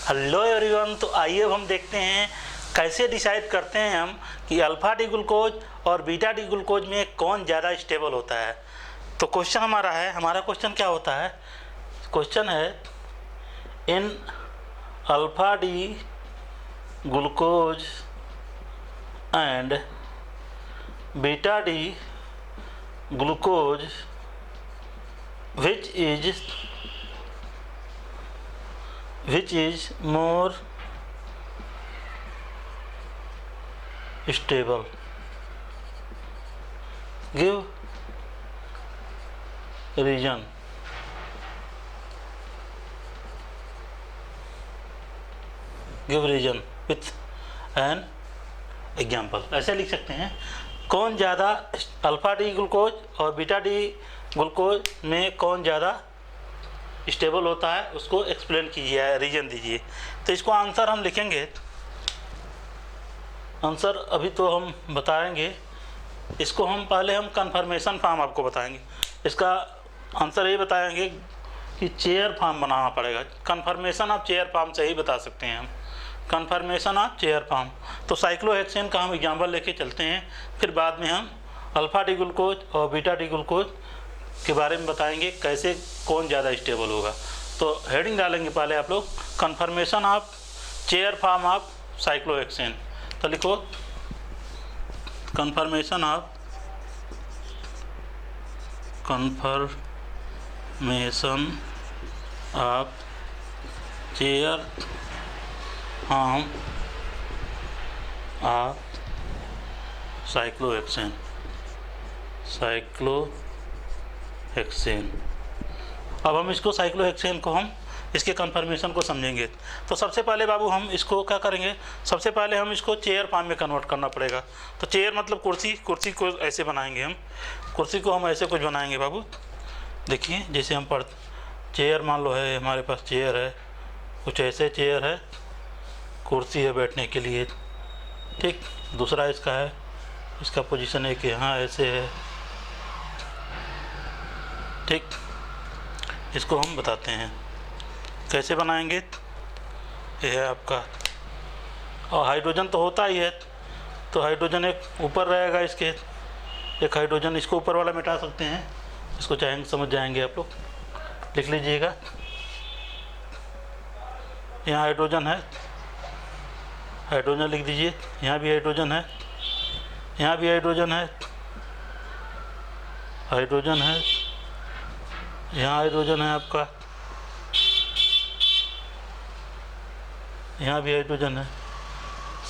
Hello everyone. तो आइए अब हम देखते हैं कैसे डिसाइड करते हैं हम कि अल्फ़ा डी ग्लूकोज और बीटा डी ग्लूकोज में कौन ज़्यादा स्टेबल होता है। तो क्वेश्चन हमारा क्वेश्चन क्या होता है? क्वेश्चन है in alpha D glucose and beta D glucose which is more stable? Give reason. Give reason with an example. ऐसे लिख सकते हैं, कौन ज़्यादा अल्फ़ा डी ग्लूकोज और बीटा डी ग्लूकोज में कौन ज़्यादा स्टेबल होता है, उसको एक्सप्लेन कीजिए, रीजन दीजिए। तो इसको आंसर हम लिखेंगे। आंसर अभी तो हम बताएंगे, इसको हम पहले कन्फर्मेशन फॉर्म आपको बताएंगे। इसका आंसर ये बताएंगे कि चेयर फॉर्म बनाना पड़ेगा। कन्फर्मेशन ऑफ चेयर फॉर्म से ही बता सकते हैं हम, कन्फर्मेशन ऑफ चेयर फॉर्म। तो साइक्लोहेक्सेन का हम एग्जाम्पल लेके चलते हैं, फिर बाद में हम अल्फ़ा डी ग्लूकोज और बीटा डी ग्लूकोज के बारे में बताएंगे कैसे कौन ज़्यादा स्टेबल होगा। तो हेडिंग डालेंगे पहले आप लोग, confirmation of chair form of cyclohexane. तो लिखो confirmation of chair form of cyclohexane. अब हम इसको साइक्लोहेक्सेन को हम इसके कन्फर्मेशन को समझेंगे। तो सबसे पहले बाबू हम इसको क्या करेंगे, सबसे पहले हम इसको चेयर फॉर्म में कन्वर्ट करना पड़ेगा। तो चेयर मतलब कुर्सी, कुर्सी को ऐसे बनाएंगे हम, कुर्सी को हम ऐसे कुछ बनाएंगे बाबू। देखिए जैसे हम चेयर मान लो है, हमारे पास चेयर है, कुछ ऐसे चेयर है, कुर्सी है बैठने के लिए, ठीक। दूसरा इसका है, इसका पोजीशन है कि यहाँ ऐसे है, ठीक। इसको हम बताते हैं कैसे बनाएंगे। ये है आपका, और हाइड्रोजन तो होता ही है, तो हाइड्रोजन एक ऊपर रहेगा इसके, एक हाइड्रोजन इसको ऊपर वाला मिटा सकते हैं। इसको चाहेंगे समझ जाएंगे आप लोग, लिख लीजिएगा। यहाँ हाइड्रोजन है, हाइड्रोजन लिख दीजिए। यहाँ भी हाइड्रोजन है, यहाँ भी हाइड्रोजन है, हाइड्रोजन है, यहाँ हाइड्रोजन है आपका, यहाँ भी हाइड्रोजन है।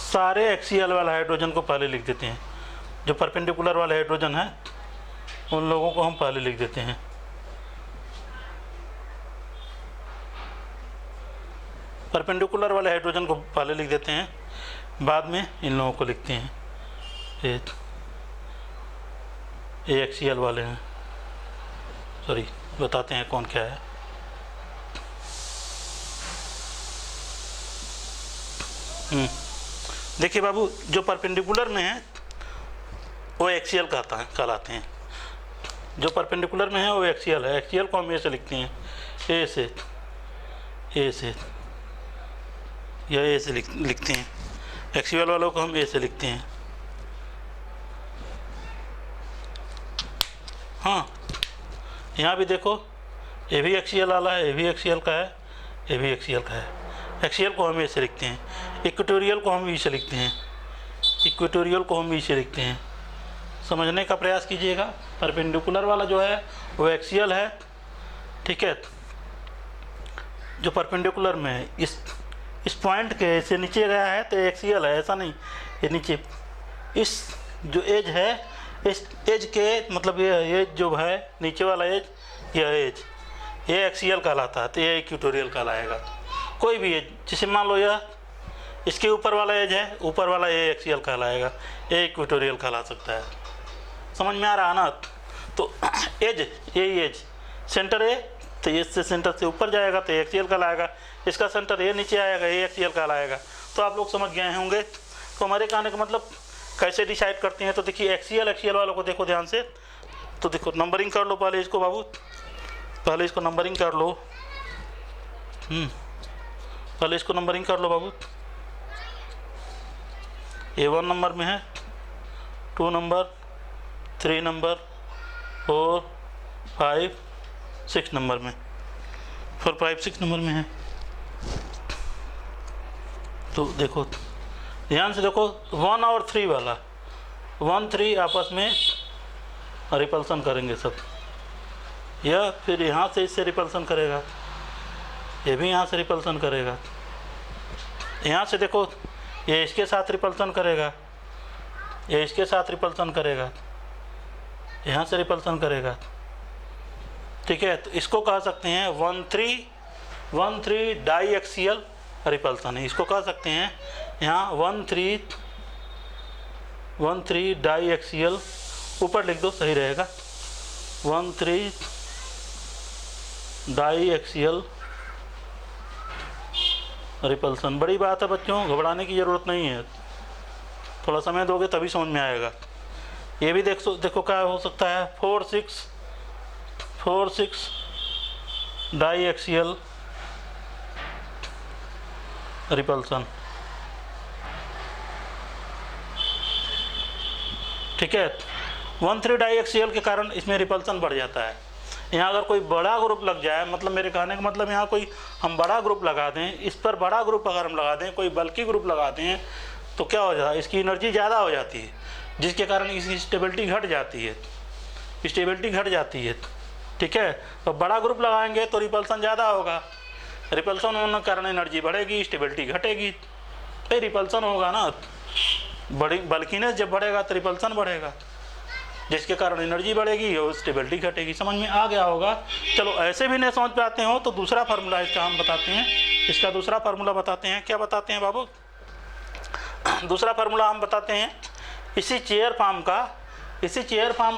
सारे एक्सियल वाला हाइड्रोजन को पहले लिख देते हैं, जो परपेंडिकुलर वाले हाइड्रोजन है उन लोगों को हम पहले लिख देते हैं। परपेंडिकुलर वाले हाइड्रोजन को पहले लिख देते हैं, बाद में इन लोगों को लिखते हैं। ये एक्सियल वाले हैं, सॉरी बताते हैं कौन क्या है। देखिए बाबू, जो परपेंडिकुलर में है वो एक्सियल कहलाते हैं। जो परपेंडिकुलर में है वो एक्सियल है। एक्सियल को हम ए से लिखते हैं, ए से या ए से लिखते हैं। एक्सियल वालों को हम ए से लिखते हैं। हाँ, यहाँ भी देखो, ये भी एक्सियल वाला है, ये भी एक्सियल का है, ये भी एक्सियल का है। एक्सियल को हम ए से लिखते हैं, इक्वेटोरियल को हम ई से लिखते हैं, इक्वेटोरियल को हम ई से लिखते हैं। समझने का प्रयास कीजिएगा। परपेंडिकुलर वाला जो है वो एक्सियल है, ठीक है। जो परपेंडिकुलर में है, इस पॉइंट के से नीचे गया है तो एक्सियल है, ऐसा नहीं। ये नीचे इस जो एज है, इस एज के मतलब ये जो है नीचे वाला एज, यह एज, ये एक्सियल कहलाता है, तो ये इक्वेटोरियल कहलाएगा। कोई भी एज, जैसे मान लो यह इसके ऊपर वाला एज है, ऊपर वाला ये एक्सियल कहलाएगा, ये इक्वेटोरियल कहला सकता है। समझ में आ रहा है ना? तो एज, यही एज सेंटर है, तो इससे सेंटर से ऊपर जाएगा तो एक्सियल कहलाएगा, इसका सेंटर ये नीचे आएगा, ये एक्सियल कहलाएगा। तो आप लोग समझ गए होंगे। तो हमारे कहने का मतलब कैसे डिसाइड करते हैं, तो देखिए एक्सियल वालों को देखो ध्यान से। तो देखो नंबरिंग कर लो पहले इसको बाबू, पहले इसको नंबरिंग कर लो। पहले इसको नंबरिंग कर लो बाबू। A1 नंबर में है, 2 नंबर, 3 नंबर, 4, 5, 6 नंबर में, 4, 5, 6 नंबर में है। तो देखो ध्यान से देखो, 1 और 3 वाला, 1, 3 आपस में रिपल्सन करेंगे सब, या फिर यहाँ से इससे रिपल्सन करेगा, ये भी यहाँ से रिपल्सन करेगा, यहाँ से देखो ये इसके साथ रिपल्सन करेगा, ये इसके साथ रिपल्सन करेगा, यहाँ से रिपल्सन करेगा। ठीक है, तो इसको कह सकते हैं 1,3 डाई एक्सियल रिपल्सन है, इसको कह सकते हैं यहाँ 1,3 डाई एक्सियल, ऊपर लिख दो सही रहेगा, 1,3 डाई एक्सियल रिपल्सन। बड़ी बात है बच्चों, घबराने की ज़रूरत नहीं है, थोड़ा समय दोगे तभी समझ में आएगा। ये भी देखो क्या हो सकता है, 4, 6 डाई एक्सियल रिपल्सन। ठीक है, 1,3 डाई एक्सियल के कारण इसमें रिपल्सन बढ़ जाता है। यहाँ अगर कोई बड़ा ग्रुप लग जाए, मतलब मेरे कहने का मतलब यहाँ कोई हम बड़ा ग्रुप लगा दें, इस पर बड़ा ग्रुप अगर हम लगा दें, कोई बल्कि ग्रुप लगा दें, तो क्या हो जाता है, इसकी एनर्जी ज़्यादा हो जाती है, जिसके कारण इसकी स्टेबिलिटी घट जाती है, स्टेबिलिटी घट जाती है। ठीक है, तो बड़ा ग्रुप लगाएंगे तो रिपल्सन ज़्यादा होगा, रिपल्सन होने के कारण एनर्जी बढ़ेगी, स्टेबिलिटी घटेगी, तो रिपल्सन होगा ना, बड़ी बल्कीनेस जब बढ़ेगा तो रिपल्सन बढ़ेगा, जिसके कारण एनर्जी बढ़ेगी और स्टेबिलिटी घटेगी। समझ में आ गया होगा। चलो ऐसे भी नहीं समझ पाते हो तो दूसरा फार्मूला इसका हम बताते हैं, इसका दूसरा फार्मूला बताते हैं। क्या बताते हैं बाबू? दूसरा फार्मूला हम बताते हैं इसी चेयर फॉर्म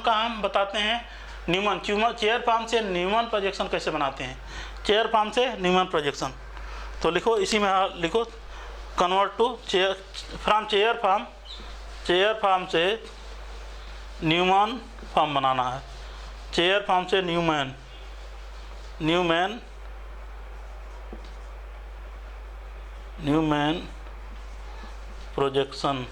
का हम बताते हैं न्यूमन। चेयर फॉर्म से न्यूमन प्रोजेक्शन कैसे बनाते हैं, चेयर फॉर्म से न्यूमन प्रोजेक्शन। तो लिखो, इसी में लिखो, कन्वर्ट टू चेयर फॉर्म से न्यूमैन फॉर्म बनाना है, चेयर फॉर्म से न्यूमैन प्रोजेक्शन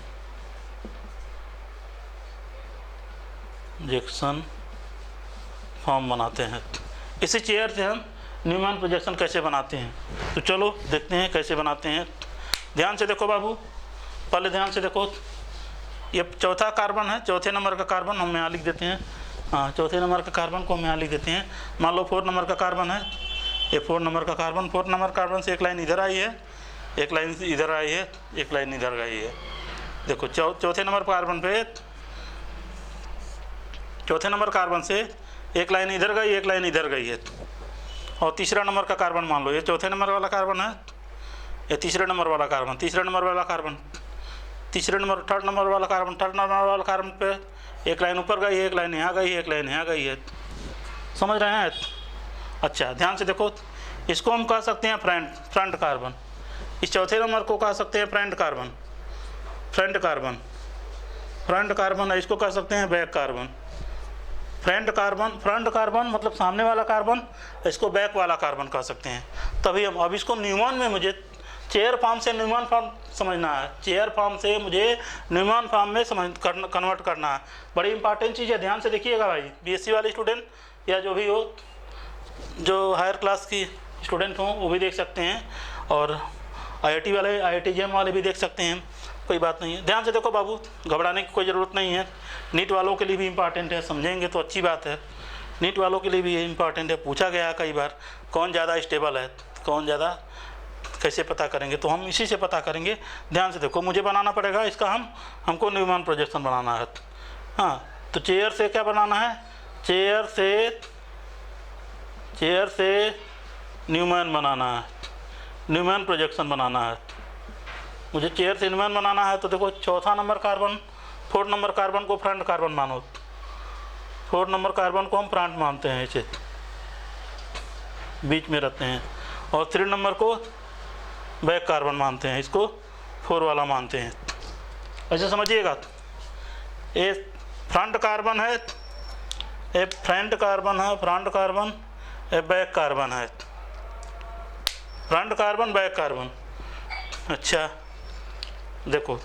फॉर्म बनाते हैं। इसी चेयर से हम न्यूमैन प्रोजेक्शन कैसे बनाते हैं, तो चलो देखते हैं कैसे बनाते हैं। ध्यान से देखो बाबू, पहले ध्यान से देखो, ये चौथा कार्बन है, चौथे नंबर का कार्बन हम यहाँ लिख देते हैं। हाँ, चौथे नंबर का कार्बन को हम यहाँ लिख देते हैं। मान लो 4 नंबर का कार्बन है, ये 4 नंबर का कार्बन, 4 नंबर कार्बन से एक लाइन इधर आई है, एक लाइन इधर आई है, एक लाइन इधर गई है। देखो चौथे नंबर कार्बन पे, चौथे नंबर कार्बन से एक लाइन इधर गई, एक लाइन इधर गई है। और तीसरा नंबर का कार्बन मान लो, ये चौथे नंबर वाला कार्बन है, ये तीसरे नंबर वाला कार्बन, तीसरे नंबर वाला कार्बन, तीसरे नंबर, थर्ड नंबर वाला कार्बन, थर्ड नंबर वाला कार्बन पे एक लाइन ऊपर गई, एक लाइन यहाँ गई, एक लाइन यहाँ गई है। समझ रहे हैं? अच्छा, ध्यान से देखो, इसको हम कह सकते हैं फ्रंट कार्बन, इस चौथे नंबर को कह सकते हैं फ्रंट कार्बन, इसको कह सकते हैं बैक कार्बन। फ्रंट कार्बन मतलब सामने वाला कार्बन, इसको बैक वाला कार्बन कह सकते हैं। तभी हम अब इसको न्यूमन में, मुझे चेयर फॉर्म से न्यूमन फॉर्म समझना है, चेयर फॉर्म से मुझे न्यूमन फॉर्म में कन्वर्ट करना है। बड़ी इंपॉर्टेंट चीज़ है, ध्यान से देखिएगा भाई, बीएससी वाले स्टूडेंट या जो भी हो, जो हायर क्लास की स्टूडेंट हों वो भी देख सकते हैं, और आईआईटी वाले, आईआईटी जेएम वाले भी देख सकते हैं, कोई बात नहीं है। ध्यान से देखो बाबू, घबराने की कोई ज़रूरत नहीं है। नीट वालों के लिए भी इम्पॉर्टेंट है, समझेंगे तो अच्छी बात है। नीट वालों के लिए भी इम्पॉर्टेंट है, पूछा गया कई बार, कौन ज़्यादा स्टेबल है, कौन ज़्यादा, कैसे पता करेंगे, तो हम इसी से पता करेंगे। ध्यान से देखो, मुझे बनाना पड़ेगा इसका, हमको न्यूमैन प्रोजेक्शन बनाना है। हाँ, तो चेयर से क्या बनाना है, चेयर से न्यूमैन बनाना है, न्यूमैन प्रोजेक्शन बनाना है। मुझे चेयर से न्यूमैन बनाना है, तो देखो चौथा नंबर कार्बन, 4 नंबर कार्बन को फ्रंट कार्बन मानो, 4 नंबर कार्बन को हम फ्रंट मानते हैं, इसे बीच में रहते हैं, और 3 नंबर को बैक कार्बन मानते हैं, इसको 4 वाला मानते हैं। ऐसे समझिएगा, ये फ्रंट कार्बन है, ये फ्रंट कार्बन है, फ्रंट कार्बन, ये बैक कार्बन है, फ्रंट कार्बन बैक कार्बन। अच्छा देखो,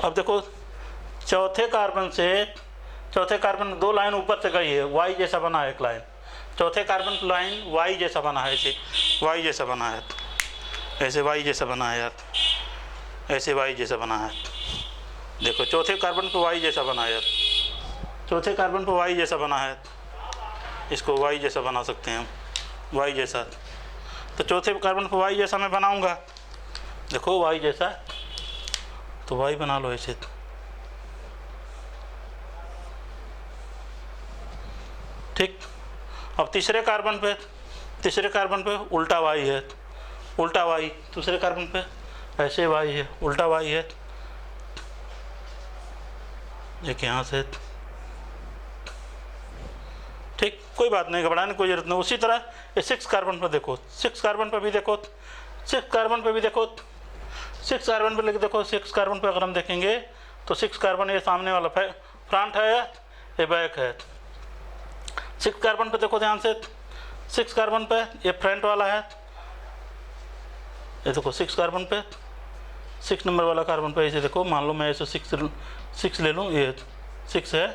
अब देखो चौथे कार्बन दो लाइन ऊपर से गई है, वाई जैसा बना है एक लाइन, चौथे कार्बन की लाइन वाई जैसा बना है, ऐसे वाई जैसा बना है, ऐसे वाई जैसा बना है यार, ऐसे वाई जैसा बना है। देखो चौथे कार्बन पर वाई जैसा बना है यार, चौथे कार्बन पर वाई जैसा बना है, इसको वाई जैसा बना सकते हैं हम, वाई जैसा। तो चौथे कार्बन पर वाई जैसा मैं बनाऊंगा, देखो वाई जैसा, तो वाई बना लो ऐसे। ठीक, अब तीसरे कार्बन पे उल्टा वाई है, उल्टा वाई, दूसरे कार्बन पे ऐसे वाई है, उल्टा वाई है, एक यहाँ से। ठीक, कोई बात नहीं, घबराने की कोई जरूरत नहीं। उसी तरह ये 6 कार्बन पर देखो, 6 कार्बन पर भी देखो, 6 कार्बन पर भी देखो, 6 कार्बन पर लेके देखो, 6 कार्बन पर अगर हम देखेंगे तो 6 कार्बन ये सामने वाला फ्रंट है, ये बैक है। 6 कार्बन पे देखो ध्यान से, 6 कार्बन पे ये फ्रंट वाला है, ये देखो 6 कार्बन पे, 6 नंबर वाला कार्बन पे ऐसे देखो, मान लो मैं ऐसे 6 ले लूँ, ये 6 है,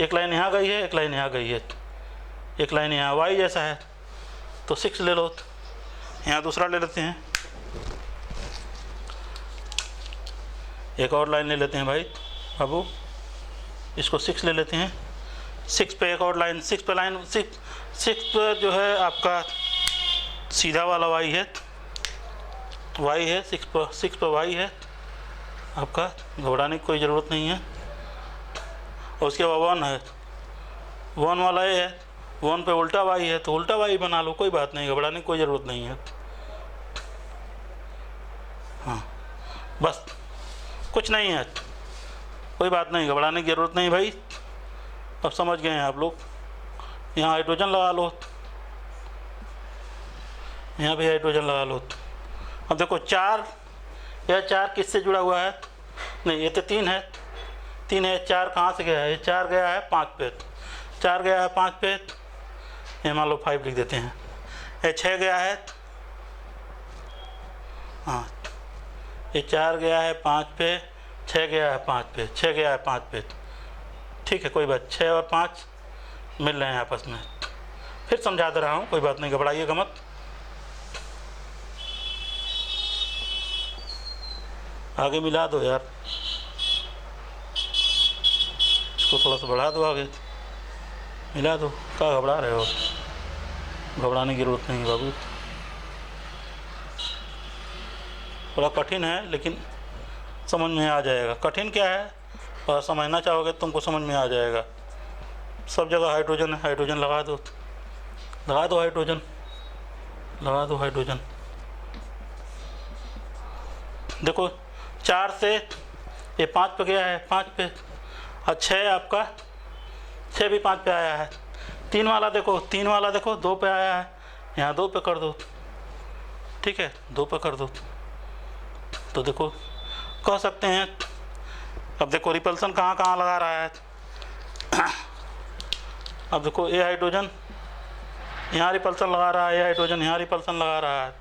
एक लाइन यहाँ गई है, एक लाइन यहाँ गई है, एक लाइन यहाँ वाई जैसा है, तो 6 ले लो। यहाँ दूसरा ले लेते हैं, एक और लाइन ले लेते हैं भाई बाबू, इसको 6 ले लेते हैं, 6 पे एक और लाइन, 6 पे लाइन, 6 पे जो है आपका सीधा वाला वाई है, 6 पे वाई है आपका, घबराने की कोई ज़रूरत नहीं है। और उसके बाद 1 है, 1 वाला ये है, 1 पे उल्टा वाई है, तो उल्टा वाई बना लो, कोई बात नहीं, घबराने की कोई ज़रूरत नहीं है। हाँ बस, कुछ नहीं है, कोई बात नहीं, घबराने की ज़रूरत नहीं भाई, अब समझ गए हैं आप लोग। यहाँ हाइड्रोजन लगा लो, यहाँ भी हाइड्रोजन लगा लो। अब देखो 4, यह 4 किससे जुड़ा हुआ है, नहीं ये तो 3 है, 3 है, 4 कहाँ से गया है, ये 4 गया है 5 पे, 4 गया है 5 पे, ये मान लो 5 लिख देते हैं, ये 6 गया है, हाँ ये 4 गया है 5 पे, 6 गया है 5 पे, 6 गया है 5 पे, ठीक है कोई बात, 6 और 5 मिल रहे हैं आपस में, फिर समझा दे रहा हूँ, कोई बात नहीं, घबराइएगा मत। आगे मिला दो यार, इसको थोड़ा सा बढ़ा दो, आगे मिला दो, क्या घबरा रहे हो, घबराने की जरूरत नहीं बाबू, थोड़ा कठिन है लेकिन समझ में आ जाएगा। कठिन क्या है, और समझना चाहोगे तुमको समझ में आ जाएगा। सब जगह हाइड्रोजन है, हाइड्रोजन लगा दो, लगा दो हाइड्रोजन, लगा दो हाइड्रोजन। देखो 4 से ये 5 पे गया है, 5 पे, और 6 आपका, 6 भी 5 पे आया है। 3 वाला देखो, 3 वाला देखो 2 पे आया है, यहाँ 2 पे कर दो, ठीक है 2 पे कर दो, तो देखो कह सकते हैं। अब देखो रिपल्सन कहाँ कहाँ लगा रहा है, अब देखो ये हाइड्रोजन यहाँ रिपल्सन लगा रहा है, ये हाइड्रोजन यहाँ रिपल्सन लगा रहा है,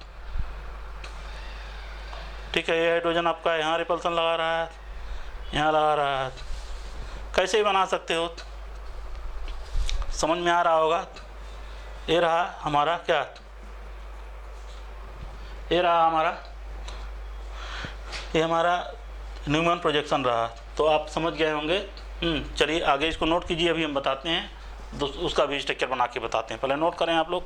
ठीक है ये हाइड्रोजन आपका यहाँ रिपल्सन लगा रहा है, यहाँ लगा रहा है। कैसे ही बना सकते हो, समझ में आ रहा होगा। ये रहा हमारा क्या, ये रहा हमारा, ये हमारा न्यूमैन प्रोजेक्शन रहा, तो आप समझ गए होंगे। चलिए आगे इसको नोट कीजिए, अभी हम बताते हैं, उसका भी स्ट्रक्चर बना के बताते हैं, पहले नोट करें आप लोग,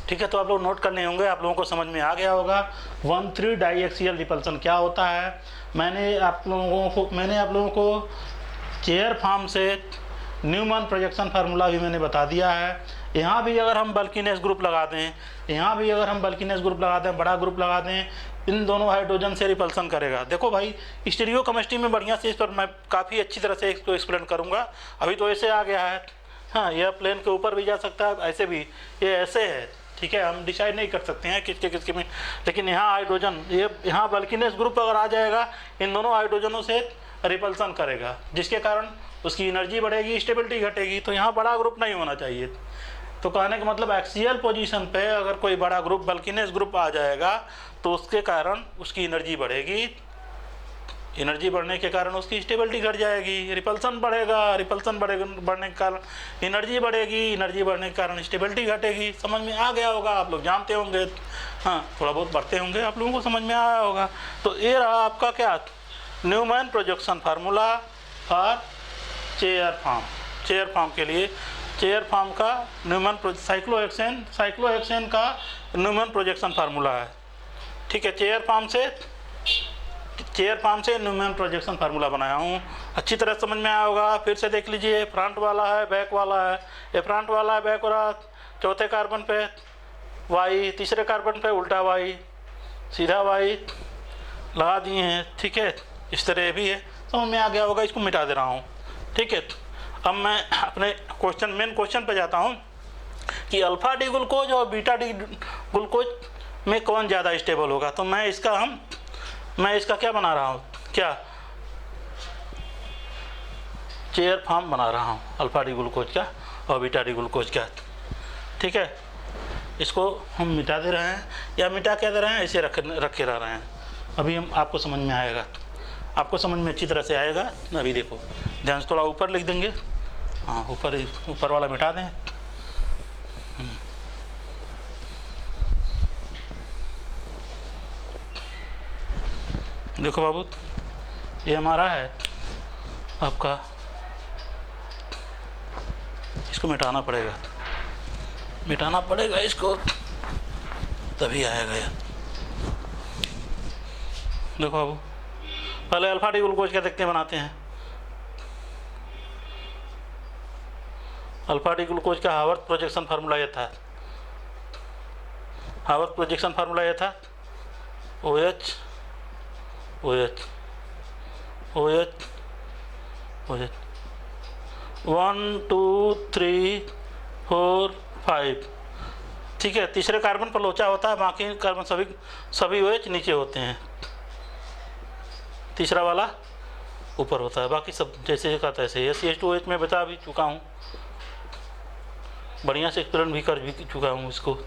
ठीक है। तो आप लोग नोट करने होंगे, आप लोगों को समझ में आ गया होगा 1,3 डाइएक्सियल रिपल्सन क्या होता है। मैंने आप लोगों को चेयर फॉर्म से न्यूमैन प्रोजेक्शन फार्मूला भी मैंने बता दिया है। यहाँ भी अगर हम बल्किनेस ग्रुप लगा दें, यहाँ भी अगर हम बल्किनेस ग्रुप लगा दें, बड़ा ग्रुप लगा दें, इन दोनों हाइड्रोजन से रिपल्सन करेगा। देखो भाई स्टीरियोकेमिस्ट्री में बढ़िया से इस पर मैं काफ़ी अच्छी तरह से इसको एक्सप्लेन करूँगा। अभी तो ऐसे आ गया है, हाँ यह प्लेन के ऊपर भी जा सकता है, ऐसे भी, ये ऐसे है, ठीक है। हम डिसाइड नहीं कर सकते हैं किसके में, लेकिन यहाँ हाइड्रोजन, ये यहाँ बल्किनेस ग्रुप अगर आ जाएगा, इन दोनों हाइड्रोजनों से रिपल्सन करेगा, जिसके कारण उसकी एनर्जी बढ़ेगी, स्टेबिलिटी घटेगी। तो यहाँ बड़ा ग्रुप नहीं होना चाहिए, तो कहने का मतलब एक्सियल पोजीशन पे अगर कोई बड़ा ग्रुप बल्किनेस ग्रुप आ जाएगा तो उसके कारण उसकी एनर्जी बढ़ेगी, एनर्जी बढ़ने के कारण उसकी स्टेबिलिटी घट जाएगी, रिपल्सन बढ़ेगा, रिपल्सन बढ़ने के कारण एनर्जी बढ़ेगी, एनर्जी बढ़ने के कारण स्टेबिलिटी घटेगी। समझ में आ गया होगा, आप लोग जानते होंगे, हाँ थोड़ा बहुत पढ़ते होंगे, आप लोगों को समझ में आया होगा। तो ये रहा आपका क्या, Newman projection formula for chair form. Chair form के लिए चेयर फॉर्म का न्यूमैन साइक्लोहेक्सेन का न्यूमैन प्रोजेक्शन फार्मूला है। ठीक है, चेयर फॉर्म से न्यूमैन प्रोजेक्शन फार्मूला बनाया हूँ, अच्छी तरह समझ में आया होगा। फिर से देख लीजिए, फ्रंट वाला है, बैक वाला है, ये फ्रंट वाला है, बैक वाला, चौथे कार्बन पे वाई, तीसरे कार्बन पे उल्टा वाई, सीधा वाई लगा दिए हैं। ठीक है, इस तरह ये भी है, समझ में आ गया होगा। इसको मिटा दे रहा हूँ। ठीक है, अब मैं अपने मेन क्वेश्चन पे जाता हूँ कि अल्फा डी ग्लूकोज और बीटा डी ग्लूकोज में कौन ज़्यादा स्टेबल होगा। तो मैं इसका क्या बना रहा हूँ, क्या चेयर फॉर्म बना रहा हूँ अल्फा डी ग्लूकोज का और बीटा डी ग्लूकोज का। ठीक है, इसको हम मिटा दे रहे हैं या मिटा क्या दे रहे हैं, ऐसे रखे रह रहे हैं। अभी हम आपको समझ में आएगा, आपको समझ में अच्छी तरह से आएगा। अभी देखो, ध्यान से थोड़ा ऊपर लिख देंगे, हाँ ऊपर वाला मिटा दें। देखो बाबू, ये हमारा है आपका, इसको मिटाना पड़ेगा इसको, तभी आएगा यार। देखो बाबू, पहले अल्फा डी ग्लूकोज क्या देखते हैं, बनाते हैं। अल्फा डी ग्लूकोज का हावर्थ प्रोजेक्शन फार्मूला ये था, OH 1 2 3 4 5। ठीक है, तीसरे कार्बन पर लोचा होता है, बाकी कार्बन सभी OH नीचे होते हैं, तीसरा वाला ऊपर होता है, बाकी सब जैसे का तैसे। ये CH2OH में बता भी चुका हूँ, बढ़िया से एक्सपेरिमेंट भी कर चुका हूँ, इसको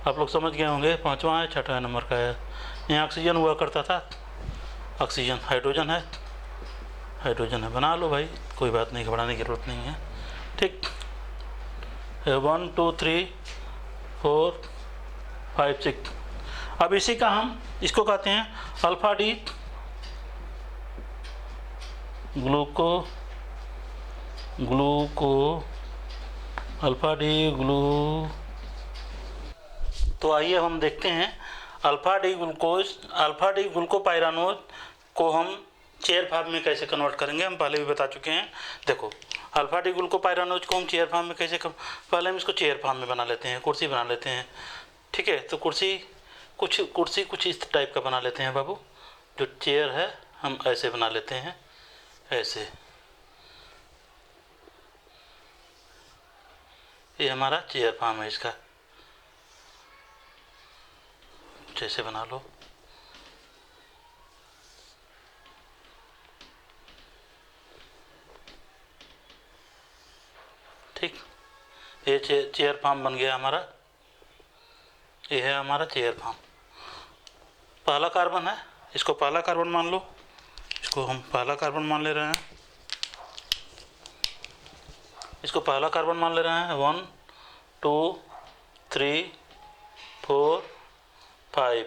आप लोग समझ गए होंगे। 5वां है, 6वां नंबर का है। यहाँ ऑक्सीजन हुआ करता था, ऑक्सीजन हाइड्रोजन है, बना लो भाई, कोई बात नहीं, घबराने की जरूरत नहीं है। ठीक, 1 2 3 4 5 6। अब इसी का हम इसको कहते हैं अल्फा डी ग्लू। तो आइए हम देखते हैं अल्फा डी ग्लूकोपाइरानोज को हम चेयर फॉर्म में कैसे कन्वर्ट करेंगे। हम पहले भी बता चुके हैं। देखो, अल्फा डी ग्लूकोपाइरानोज को हम चेयर फॉर्म में कैसे पहले हम इसको चेयर फॉर्म में बना लेते हैं, कुर्सी बना लेते हैं। ठीक है, तो कुर्सी कुछ इस टाइप का बना लेते हैं बाबू। जो चेयर है हम ऐसे बना लेते हैं, ऐसे। ये हमारा चेयर फॉर्म है, इसका जैसे बना लो। ठीक, ये चेयर फॉर्म बन गया हमारा। ये है हमारा चेयर फॉर्म। पहला कार्बन है, इसको पहला कार्बन मान लो, इसको हम पहला कार्बन मान ले रहे हैं, इसको पहला कार्बन मान ले रहे हैं। 1 2 3 4 5।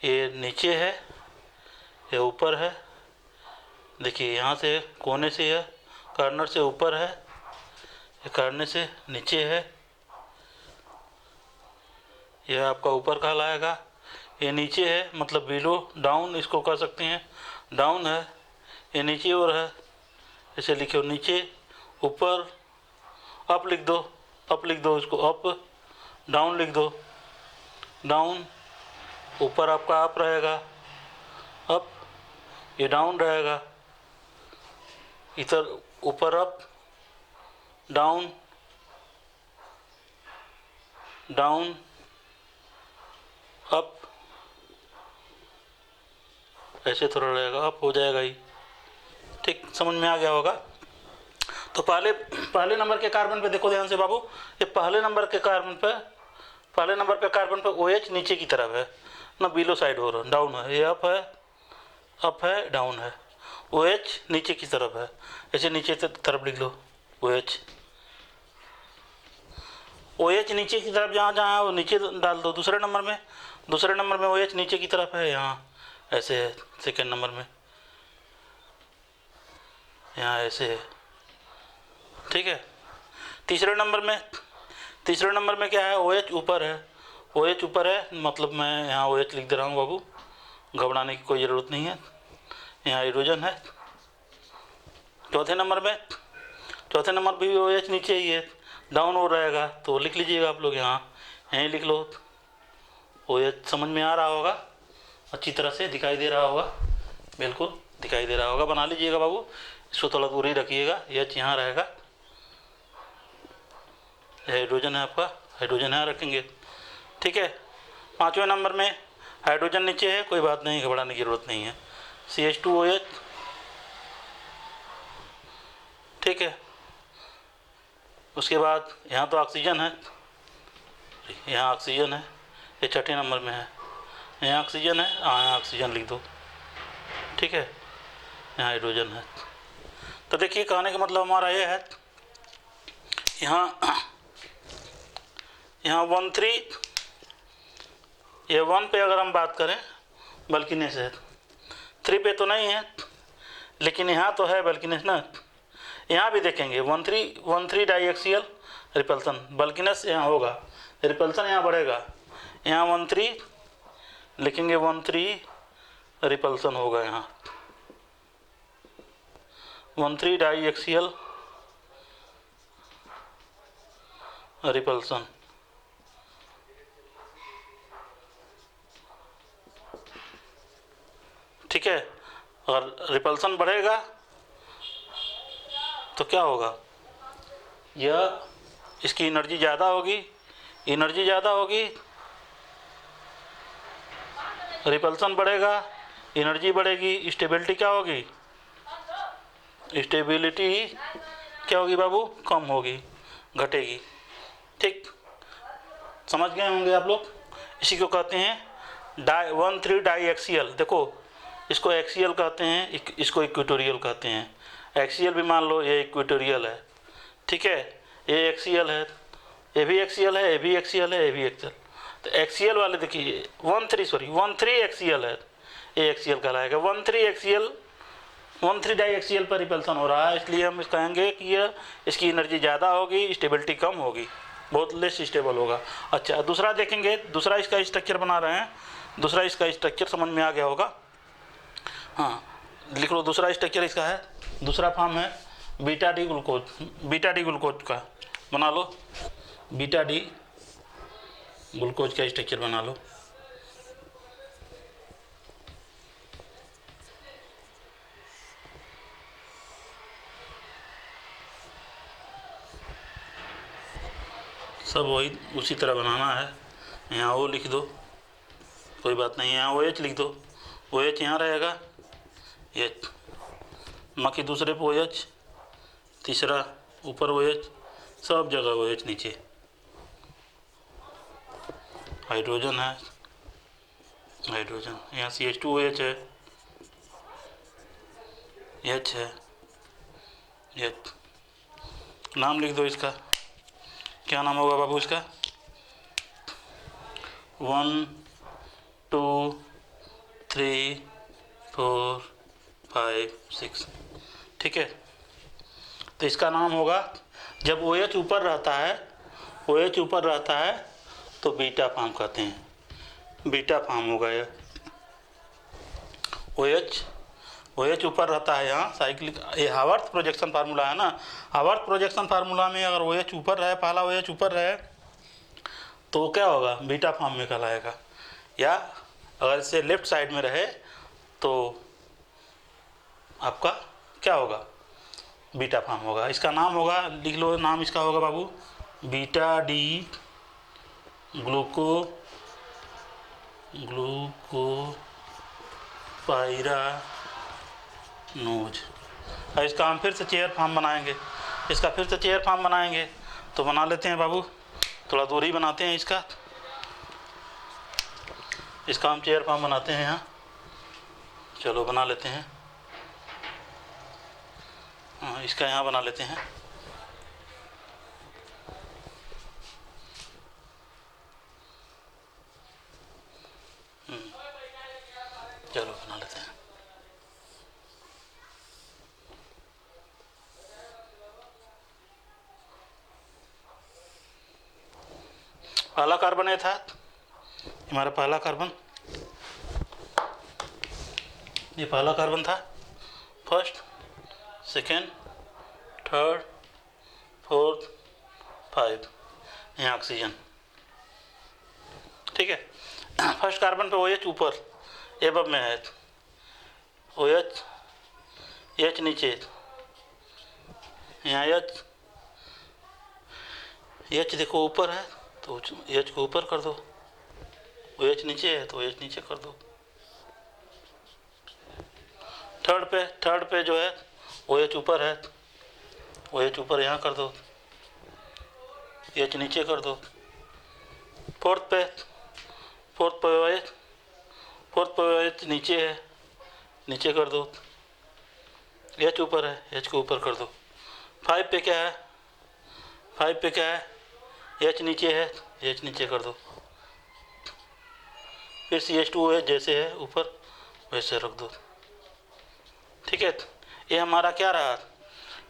ये नीचे है, ये ऊपर है। देखिए, यहाँ से कोने से है, कॉर्नर से ऊपर है, ये कॉर्नर से नीचे है। यह आपका ऊपर कहलाएगा। ये नीचे है, मतलब बिलो डाउन इसको कह सकते हैं, डाउन है। ये नीचे और है, इसे लिखो नीचे, ऊपर, अप लिख दो, इसको अप, डाउन लिख दो, डाउन। ऊपर आपका अप रहेगा, अप, ये डाउन रहेगा, इधर ऊपर अप, डाउन, डाउन, अप, ऐसे थोड़ा रहेगा, अप हो जाएगा ही। ठीक, समझ में आ गया होगा। तो पहले नंबर के कार्बन पे देखो ध्यान से बाबू, ये पहले नंबर पे कार्बन पे OH नीचे की तरफ है ना, बिलो साइड हो रहा डाउन है, ये अप है डाउन है, OH नीचे की तरफ है, ऐसे नीचे तरफ लिख लो OH नीचे की तरफ जहाँ जहाँ है वो नीचे डाल दो। दूसरे नंबर में OH नीचे की तरफ है, यहाँ ऐसे है, सेकेंड नंबर में यहाँ ऐसे है, ठीक है। तीसरे नंबर में क्या है, OH ऊपर है, मतलब मैं यहाँ OH लिख दे रहा हूँ बाबू, घबराने की कोई ज़रूरत नहीं है, यहाँ हाइड्रोजन है। चौथे नंबर भी OH नीचे ही है, डाउन हो रहेगा, तो लिख लीजिएगा आप लोग, यहीं लिख लो। OH समझ में आ रहा होगा, अच्छी तरह से दिखाई दे रहा होगा, बिल्कुल दिखाई दे रहा होगा, बना लीजिएगा बाबू, इसको थोड़ा दूर ही रखिएगा, H यहाँ रहेगा, हाइड्रोजन है आपका, हाइड्रोजन यहाँ रखेंगे, ठीक है। पाँचवें नंबर में हाइड्रोजन नीचे है, कोई बात नहीं, घबराने की ज़रूरत नहीं है, CH2OH, ठीक है। उसके बाद यहाँ तो ऑक्सीजन है, ये छठे नंबर में है, यहाँ ऑक्सीजन है, यहाँ ऑक्सीजन लिख दो, ठीक है। यहाँ हाइड्रोजन है। तो देखिए कहने का मतलब हमारा ये है, यहाँ 1 पे अगर हम बात करें बल्किनेस है, 3 पे तो नहीं है, लेकिन यहाँ तो है बल्किनेस ना, यहाँ भी देखेंगे 1,3 डाइएक्सियल रिपल्सन, बल्किनेस यहाँ होगा, रिपल्सन यहाँ बढ़ेगा, यहाँ 1,3 लिखेंगे, 1,3 रिपल्सन होगा, यहाँ 1,3 डाइएक्सियल रिपल्सन, ठीक है। और रिपल्सन बढ़ेगा तो क्या होगा, यह इसकी एनर्जी ज़्यादा होगी, रिपल्सन बढ़ेगा, एनर्जी बढ़ेगी, स्टेबिलिटी क्या होगी, बाबू, कम होगी, घटेगी, ठीक, समझ गए होंगे आप लोग। इसी को कहते हैं 1,3 डाइएक्सियल, देखो इसको एक्सियल कहते हैं, इसको इक्वेटोरियल कहते हैं, एक्सियल भी मान लो, ये इक्वेटोरियल है, ठीक है, ये एक्सियल है, ये भी एक्सियल है, ये भी एक्सियल है, ये भी एक्सियल। तो एक्सियल वाले देखिए 1,3 एक्सियल है, ये एक्सियल कहलाएगा, 1,3 डाइएक्सियल पर रिपल्सन हो रहा है, इसलिए हम कहेंगे कि यह इसकी एनर्जी ज़्यादा होगी, स्टेबिलिटी कम होगी, बहुत लेस स्टेबल होगा। अच्छा, दूसरा देखेंगे, दूसरा इसका स्ट्रक्चर बना रहे हैं, दूसरा इसका स्ट्रक्चर समझ में आ गया होगा, हाँ लिख लो, दूसरा स्ट्रक्चर इसका है, दूसरा फॉर्म है बीटा डी ग्लूकोज का, बना लो, बीटा डी ग्लूकोज का स्ट्रक्चर बना लो। सब वही उसी तरह बनाना है, यहाँ O लिख दो, कोई बात नहीं, यहाँ OH लिख दो, OH यहाँ रहेगा, H बाकी दूसरे पे OH, तीसरा ऊपर OH, सब जगह OH नीचे, हाइड्रोजन है, यहाँ CH2OH है, H है, H नाम लिख दो इसका, क्या नाम होगा बाबू इसका, 1 2 3 4 5 6, ठीक है। तो इसका नाम होगा, जब OH ऊपर रहता है तो बीटा फॉर्म कहते हैं, बीटा फॉर्म होगा यह, OH ऊपर रहता है, यहाँ साइक्लिक, ये हावर्थ प्रोजेक्शन फार्मूला है ना, हावर्थ प्रोजेक्शन फार्मूला में अगर OH ऊपर रहे, पहला OH ऊपर रहे तो क्या होगा, बीटा फॉर्म में कहलाएगा, या अगर इसे लेफ्ट साइड में रहे तो आपका क्या होगा, बीटा फॉर्म होगा। इसका नाम होगा, लिख लो, नाम इसका होगा बाबू, बीटा डी ग्लूकोपाइरानोज। और इसका हम फिर से चेयर फॉर्म बनाएंगे, इसका फिर से चेयर फॉर्म बनाएंगे, तो बना लेते हैं बाबू, थोड़ा दूरी बनाते हैं इसका हम चेयर फॉर्म बनाते हैं यहाँ। चलो बना लेते हैं, हाँ इसका यहाँ बना लेते हैं। चलो बना लेते हैं। पहला कार्बन ये था, हमारा पहला कार्बन, ये पहला कार्बन था, फर्स्ट, सेकेंड, थर्ड, फोर्थ, 5, यहाँ ऑक्सीजन। ठीक है, फर्स्ट कार्बन पे OH ऊपर एबव में है, OH, H नीचे, यहाँ H देखो ऊपर है तो H को ऊपर कर दो, OH नीचे है तो OH नीचे कर दो। थर्ड पे जो है OH ऊपर है, OH ऊपर यहाँ कर दो, H नीचे कर दो। फोर्थ पे OH नीचे है, नीचे कर दो, H ऊपर है, H को ऊपर कर दो। 5 पे क्या है, H नीचे है, H नीचे कर दो। फिर CH2OH जैसे है ऊपर वैसे रख दो। ठीक है, ये हमारा क्या रहा,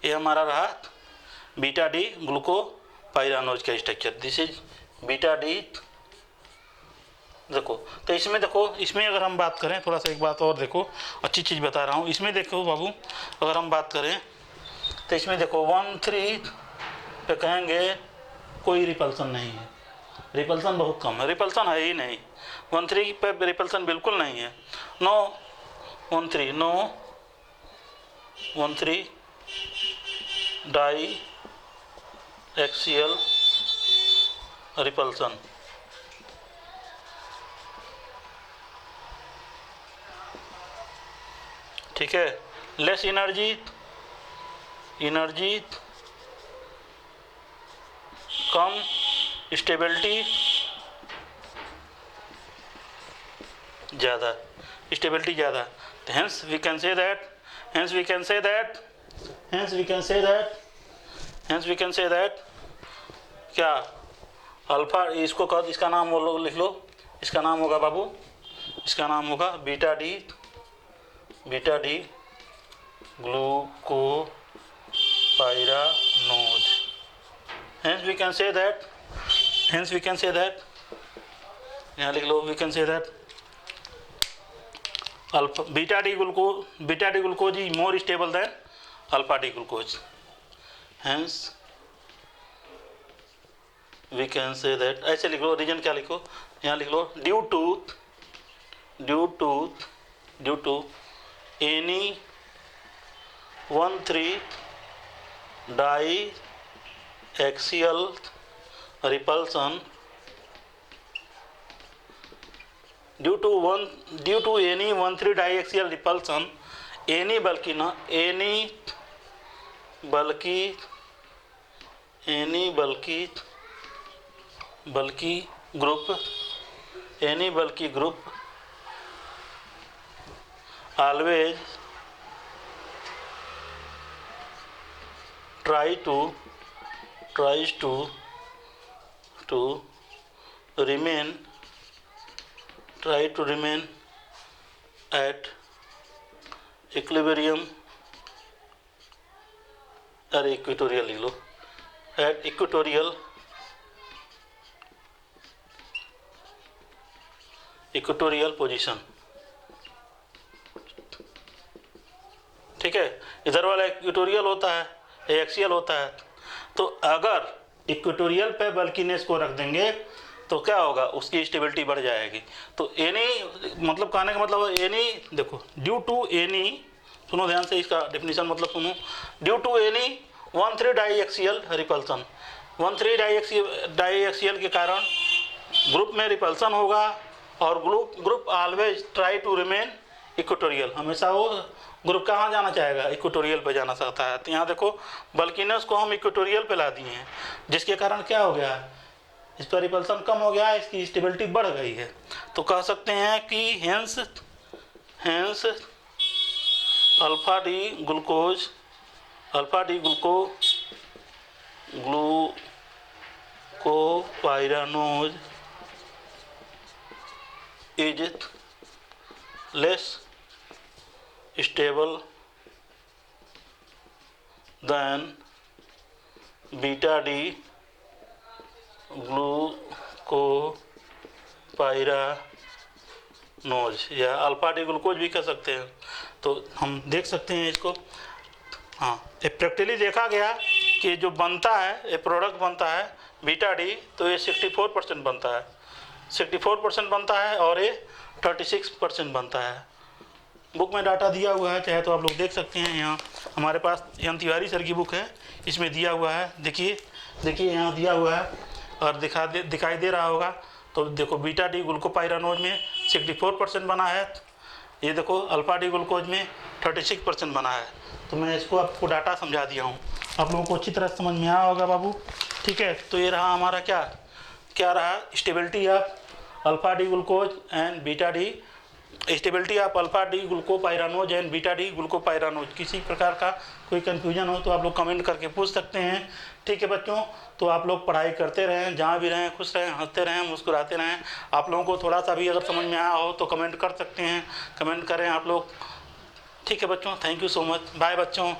ये हमारा रहा बीटा डी ग्लूकोपाइरानोज का structure. This is beta D. देखो तो इसमें अगर हम बात करें, थोड़ा सा एक बात और देखो, अच्छी चीज़ बता रहा हूँ। इसमें देखो बाबू, अगर हम बात करें तो इसमें देखो 1,3 पे कहेंगे कोई रिपल्सन नहीं है, रिपल्सन बहुत कम है, रिपल्सन है ही नहीं। 1,3 पे रिपल्सन बिल्कुल नहीं है। No 1,3 diaxial repulsion. ठीक है, लेस एनर्जी कम स्टेबिलिटी ज़्यादा, तो hence we can say that क्या अल्फा, इसको कह, इसका नाम वो लोग लिख लो, इसका नाम होगा बाबू, इसका नाम होगा beta D glucopyranose. hence we can say that यहाँ लिख लो, we can say that alpha beta D glucose is more stable than alpha D glucose. Hence we can say that, ऐसे लिख लो, रीजन क्या लिखो, यहाँ लिख लो, due to any 1,3 diaxial repulsion, due to any 1,3 diaxial repulsion, any बल्कि group always tries to remain at equilibrium, अरे equatorial लिख लो, at equatorial position. ठीक है, इधर वाला इक्वेटोरियल होता है, एक्सियल होता है, तो अगर इक्वेटोरियल पे बल्कीनेस को रख देंगे तो क्या होगा, उसकी स्टेबिलिटी बढ़ जाएगी। तो एनी मतलब कहने का मतलब एनी, देखो ड्यू टू एनी, सुनो ध्यान से, इसका डेफिनेशन मतलब सुनो, due to any 1,3 diaxial repulsion, 1,3 diaxial के कारण ग्रुप में रिपल्सन होगा और group always try to remain equatorial, हमेशा वो ग्रुप कहाँ जाना चाहेगा, इक्वेटोरियल पे जाना चाहता है। तो यहाँ देखो बल्किनस को हम इक्वेटोरियल पे ला दिए हैं, जिसके कारण क्या हो गया, इस पर रिपल्सन कम हो गया, इसकी स्टेबिलिटी बढ़ गई है। तो कह सकते हैं कि hence alpha D glucopyranose is less stable then beta D glucopyranose या अल्फा डी ग्लूकोज भी कह सकते हैं। तो हम देख सकते हैं इसको, हाँ प्रैक्टिकली देखा गया कि जो बनता है, ये प्रोडक्ट बनता है बीटा डी, तो ये 64% बनता है, 64% बनता है और ये 36% बनता है। बुक में डाटा दिया हुआ है, चाहे तो आप लोग देख सकते हैं। यहाँ हमारे पास एन तिवारी सर की बुक है, इसमें दिया हुआ है, देखिए यहाँ दिया हुआ है और दिखाई दे रहा होगा। तो देखो बीटा डी ग्लूकोपाइरानोज में 64% बना है, ये देखो अल्फा डी ग्लूकोज में 36% बना है। तो मैं इसको आपको डाटा समझा दिया हूँ, आप लोगों को अच्छी तरह समझ में आया होगा बाबू, ठीक है। तो ये रहा हमारा क्या रहा, stability of alpha D glucose and beta D, stability of alpha D glucopyranose and beta D glucopyranose. किसी प्रकार का कोई कन्फ्यूजन हो तो आप लोग कमेंट करके पूछ सकते हैं, ठीक है बच्चों। तो आप लोग पढ़ाई करते रहें, जहाँ भी रहें खुश रहें, हंसते रहें, मुस्कुराते रहें। आप लोगों को थोड़ा सा भी अगर समझ में आया हो तो कमेंट कर सकते हैं, कमेंट करें आप लोग, ठीक है बच्चों। Thank you so much, bye बच्चों।